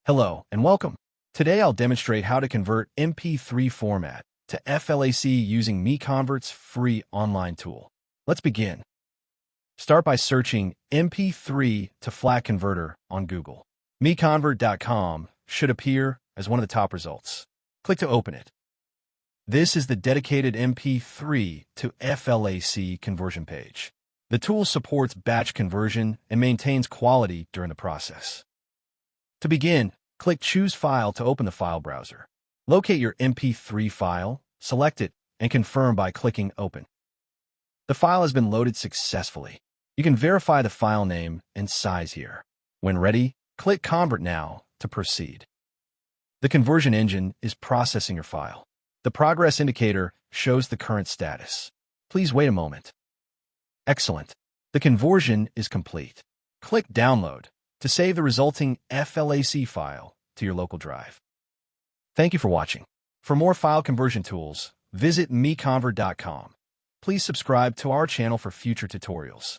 Hello and welcome. Today I'll demonstrate how to convert MP3 format to FLAC using MiConvert's free online tool. Let's begin. Start by searching MP3 to FLAC converter on Google. MiConvert.com should appear as one of the top results. Click to open it. This is the dedicated MP3 to FLAC conversion page. The tool supports batch conversion and maintains quality during the process. To begin, click Choose File to open the file browser. Locate your MP3 file, select it, and confirm by clicking Open. The file has been loaded successfully. You can verify the file name and size here. When ready, click Convert Now to proceed. The conversion engine is processing your file. The progress indicator shows the current status. Please wait a moment. Excellent. The conversion is complete. Click Download to save the resulting FLAC file to your local drive. Thank you for watching. For more file conversion tools, visit MiConvert.com. Please subscribe to our channel for future tutorials.